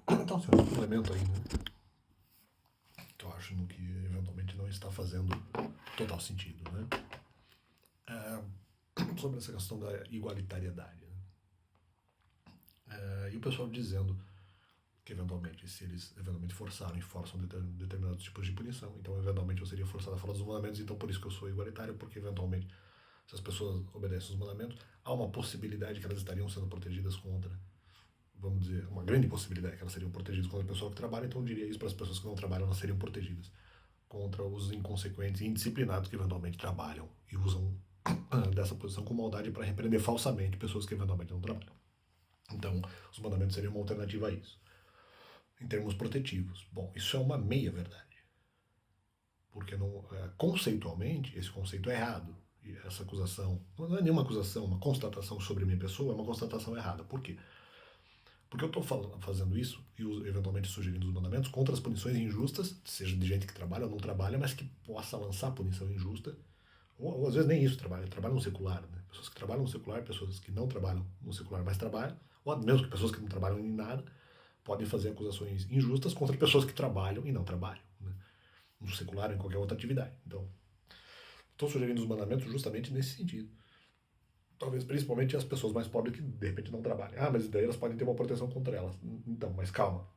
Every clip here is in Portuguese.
Então, assim, um complemento aí, né? Que eu acho no que eventualmente não está fazendo total sentido, né? Sobre essa questão da igualitariedade. Né? E o pessoal dizendo que eventualmente, se eles eventualmente forçaram e forçam determinados tipos de punição, então eventualmente eu seria forçado a falar dos mandamentos, então por isso que eu sou igualitário, porque eventualmente, se as pessoas obedecem os mandamentos, há uma possibilidade que elas estariam sendo protegidas contra, vamos dizer, uma grande possibilidade que elas seriam protegidas contra o pessoal que trabalha, então eu diria isso para as pessoas que não trabalham, elas seriam protegidas contra os inconsequentes e indisciplinados que eventualmente trabalham e usam dessa posição com maldade para repreender falsamente pessoas que eventualmente não trabalham. Então, os mandamentos seriam uma alternativa a isso. Em termos protetivos, bom, isso é uma meia verdade. Porque não, conceitualmente, esse conceito é errado. E essa acusação, não é nenhuma acusação, uma constatação sobre a minha pessoa, é uma constatação errada. Por quê? Porque eu estou fazendo isso e eventualmente sugerindo os mandamentos contra as punições injustas, seja de gente que trabalha ou não trabalha, mas que possa lançar punição injusta, ou às vezes nem isso trabalha no secular. Né? Pessoas que trabalham no secular, pessoas que não trabalham no secular, mas trabalham, ou mesmo que pessoas que não trabalham em nada, podem fazer acusações injustas contra pessoas que trabalham e não trabalham, né? No secular ou em qualquer outra atividade. Então, estou sugerindo os mandamentos justamente nesse sentido. Talvez principalmente as pessoas mais pobres que de repente não trabalham. Ah, mas daí elas podem ter uma proteção contra elas. Então, mas calma.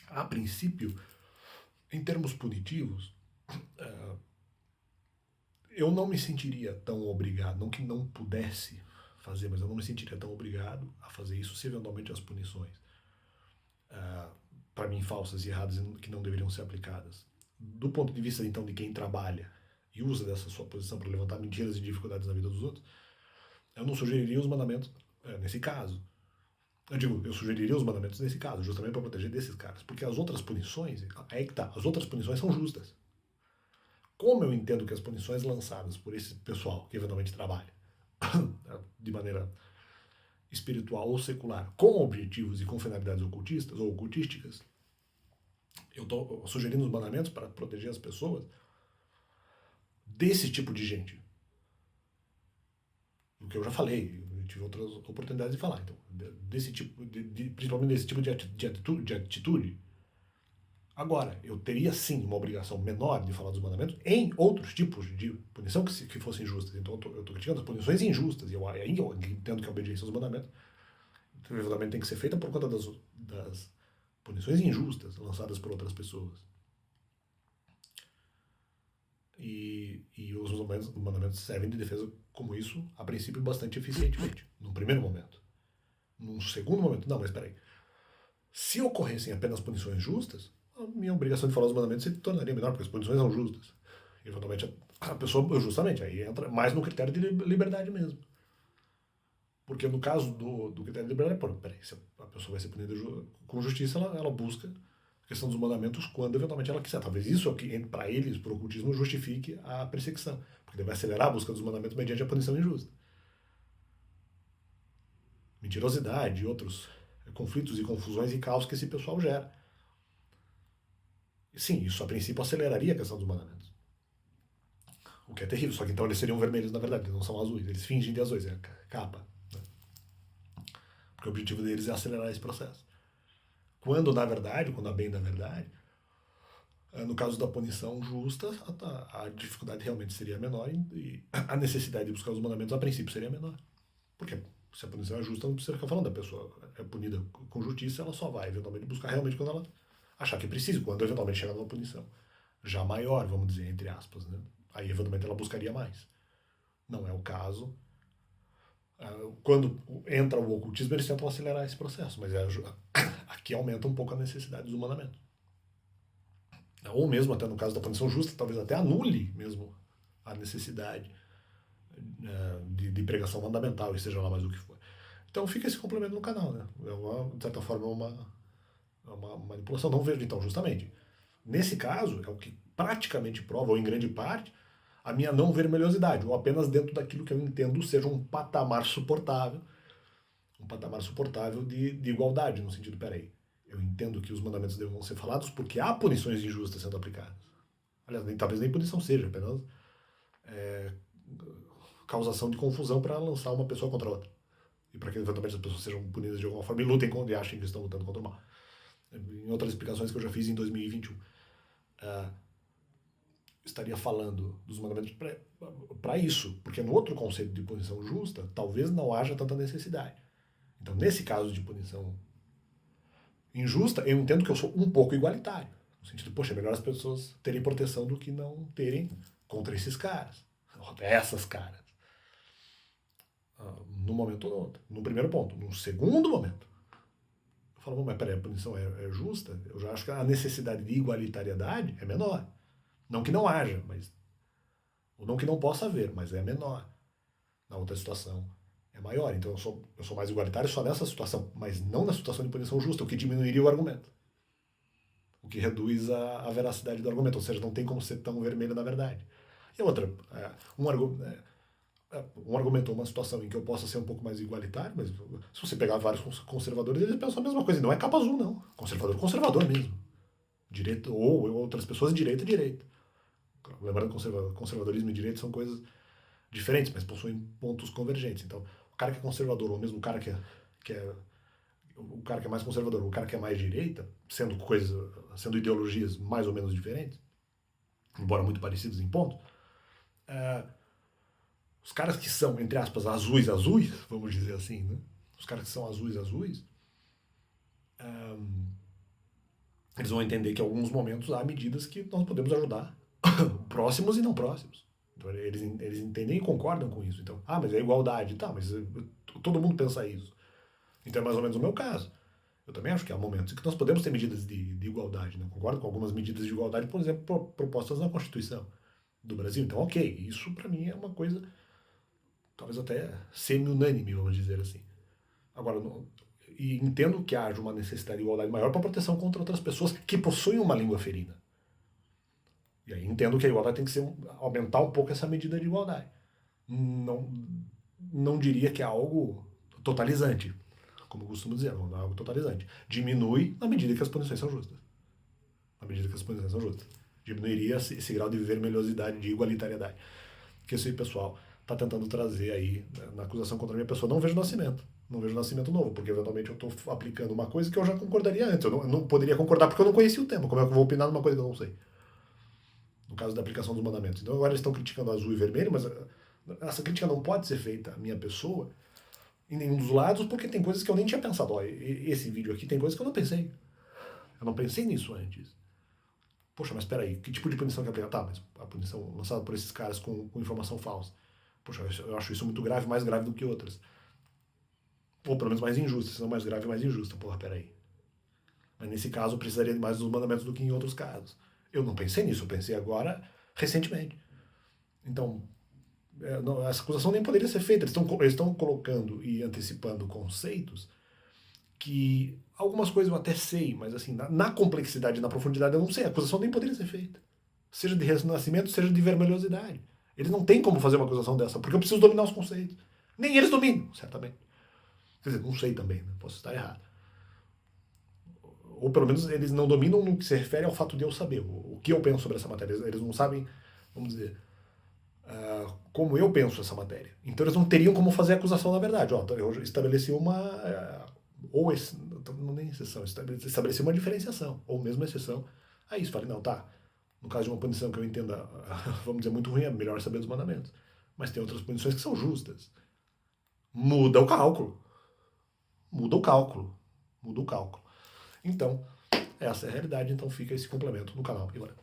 A princípio, em termos punitivos, eu não me sentiria tão obrigado, não que não pudesse fazer, mas eu não me sentiria tão obrigado a fazer isso se eventualmente as punições, para mim, falsas e erradas que não deveriam ser aplicadas, do ponto de vista então de quem trabalha e usa dessa sua posição para levantar mentiras e dificuldades na vida dos outros, eu não sugeriria os mandamentos nesse caso. Eu sugeriria os mandamentos nesse caso, justamente para proteger desses caras. Porque as outras punições, aí que tá, as outras punições são justas. Como eu entendo que as punições lançadas por esse pessoal que eventualmente trabalha de maneira espiritual ou secular, com objetivos e com finalidades ocultistas ou ocultísticas, eu estou sugerindo os mandamentos para proteger as pessoas desse tipo de gente. O que eu já falei, eu tive outras oportunidades de falar. Então, desse tipo, principalmente desse tipo de atitude. Agora, eu teria sim uma obrigação menor de falar dos mandamentos em outros tipos de punição que fossem justas. Então, eu estou criticando as punições injustas, e aí eu entendo que a obediência aos mandamentos eventualmente tem que ser feita por conta das punições injustas lançadas por outras pessoas. E os mandamentos servem de defesa como isso, a princípio, bastante eficientemente, num primeiro momento. Num segundo momento, não, mas peraí. Se ocorressem apenas punições justas, a minha obrigação de falar os mandamentos se tornaria menor, porque as punições são justas. E, eventualmente, a pessoa, justamente, aí entra mais no critério de liberdade mesmo. Porque no caso do critério de liberdade, peraí, se a pessoa vai ser punida com justiça, ela busca a questão dos mandamentos quando eventualmente ela quiser. Talvez isso é o que, para eles, para o ocultismo, justifique a perseguição. Porque ele vai acelerar a busca dos mandamentos mediante a punição injusta. Mentirosidade e outros conflitos e confusões e caos que esse pessoal gera. E, sim, isso a princípio aceleraria a questão dos mandamentos. O que é terrível, só que então eles seriam vermelhos na verdade, eles não são azuis, eles fingem de azuis, é capa. Né? Porque o objetivo deles é acelerar esse processo. Quando, na verdade, quando a bem da verdade, no caso da punição justa, a dificuldade realmente seria menor e a necessidade de buscar os mandamentos a princípio seria menor. Porque se a punição é justa, não precisa ficar falando, a pessoa é punida com justiça, ela só vai eventualmente buscar realmente quando ela achar que precisa, quando eventualmente chegar numa punição já maior, vamos dizer, entre aspas. Né? Aí eventualmente ela buscaria mais. Não é o caso. Quando entra o ocultismo, eles tentam acelerar esse processo, mas aqui aumenta um pouco a necessidade do mandamento. Ou mesmo, até no caso da punição justa, talvez até anule mesmo a necessidade de pregação mandamental, e seja lá mais o que for. Então fica esse complemento no canal, né? De certa forma, é uma manipulação. Não vejo, então, justamente. Nesse caso, é o que praticamente prova, ou em grande parte, a minha não vermelhosidade, ou apenas dentro daquilo que eu entendo seja um patamar suportável de igualdade, no sentido, peraí, eu entendo que os mandamentos devam ser falados porque há punições injustas sendo aplicadas. Aliás, talvez nem punição seja, apenas causação de confusão para lançar uma pessoa contra outra. E para que eventualmente as pessoas sejam punidas de alguma forma e lutem contra e achem que estão lutando contra o mal. em outras explicações que eu já fiz em 2021, estaria falando dos mandamentos para isso, porque no outro conceito de punição justa, talvez não haja tanta necessidade. Então, nesse caso de punição injusta, eu entendo que eu sou um pouco igualitário. No sentido, poxa, é melhor as pessoas terem proteção do que não terem contra esses caras. Essas caras. No momento ou no outro. No primeiro ponto. No segundo momento, eu falo, mas peraí, a punição é justa? Eu já acho que a necessidade de igualitariedade é menor. Não que não haja, mas. Ou não que não possa haver, mas é menor. Na outra situação é maior. Então eu sou mais igualitário só nessa situação, mas não na situação de punição justa, o que diminuiria o argumento. O que reduz a veracidade do argumento. Ou seja, não tem como ser tão vermelho na verdade. E outra, um argumento ou uma situação em que eu possa ser um pouco mais igualitário, mas se você pegar vários conservadores, eles pensam a mesma coisa. E não é capa azul, não. Conservador mesmo. Direito, ou outras pessoas, direita. Lembrando que conservadorismo e direito são coisas diferentes, mas possuem pontos convergentes. Então, o cara que é conservador, ou mesmo o cara que é o cara que é mais conservador, o cara que é mais direita, sendo ideologias mais ou menos diferentes, embora muito parecidas em pontos, os caras que são, entre aspas, azuis, vamos dizer assim, né? Os caras que são azuis, eles vão entender que em alguns momentos há medidas que nós podemos ajudar próximos e não próximos. Então, eles entendem e concordam com isso. Então, mas é igualdade, tá, mas todo mundo pensa isso. Então é mais ou menos o meu caso. Eu também acho que há momentos em que nós podemos ter medidas de igualdade. Né? Concordo com algumas medidas de igualdade, por exemplo, propostas na Constituição do Brasil. Então, ok, isso para mim é uma coisa talvez até semi-unânime, vamos dizer assim. Agora, e entendo que haja uma necessidade de igualdade maior para proteção contra outras pessoas que possuem uma língua ferida. E aí entendo que a igualdade tem que aumentar um pouco essa medida de igualdade. Não diria que é algo totalizante, como eu costumo dizer, não é algo totalizante. Diminui na medida que as punições são justas. Diminuiria esse grau de vermelhosidade, de igualitariedade. Que esse pessoal está tentando trazer aí, né, na acusação contra a minha pessoa. Não vejo nascimento novo, porque eventualmente eu estou aplicando uma coisa que eu já concordaria antes. Eu não poderia concordar porque eu não conhecia o tema. Como é que eu vou opinar numa coisa que eu não sei? No caso da aplicação dos mandamentos. Então agora eles estão criticando azul e vermelho, mas essa crítica não pode ser feita à minha pessoa em nenhum dos lados, porque tem coisas que eu nem tinha pensado. Esse vídeo aqui tem coisas que eu não pensei. Eu não pensei nisso antes. Poxa, mas peraí, que tipo de punição que aplica? Tá, mas a punição lançada por esses caras com informação falsa. Poxa, eu acho isso muito grave, mais grave do que outras. Ou pelo menos mais injusta, se não mais grave, mais injusta. Porra, peraí. Mas nesse caso eu precisaria de mais dos mandamentos do que em outros casos. Eu não pensei nisso, eu pensei agora, recentemente. Então, essa acusação nem poderia ser feita. Eles estão colocando e antecipando conceitos que algumas coisas eu até sei, mas assim, na complexidade, na profundidade eu não sei. A acusação nem poderia ser feita. Seja de renascimento, seja de vermelhosidade. Eles não têm como fazer uma acusação dessa, porque eu preciso dominar os conceitos. Nem eles dominam, certamente. Quer dizer, não sei também, né? Posso estar errado. Ou pelo menos eles não dominam no que se refere ao fato de eu saber o que eu penso sobre essa matéria. Eles não sabem, vamos dizer, como eu penso essa matéria. Então eles não teriam como fazer a acusação na verdade. Eu estabeleci uma... não nem exceção, estabeleci uma diferenciação, ou mesmo exceção a isso. Falei, não, tá, no caso de uma punição que eu entenda, vamos dizer, muito ruim, é melhor saber dos mandamentos. Mas tem outras punições que são justas. Muda o cálculo. Então, essa é a realidade, então fica esse complemento no canal. E bora.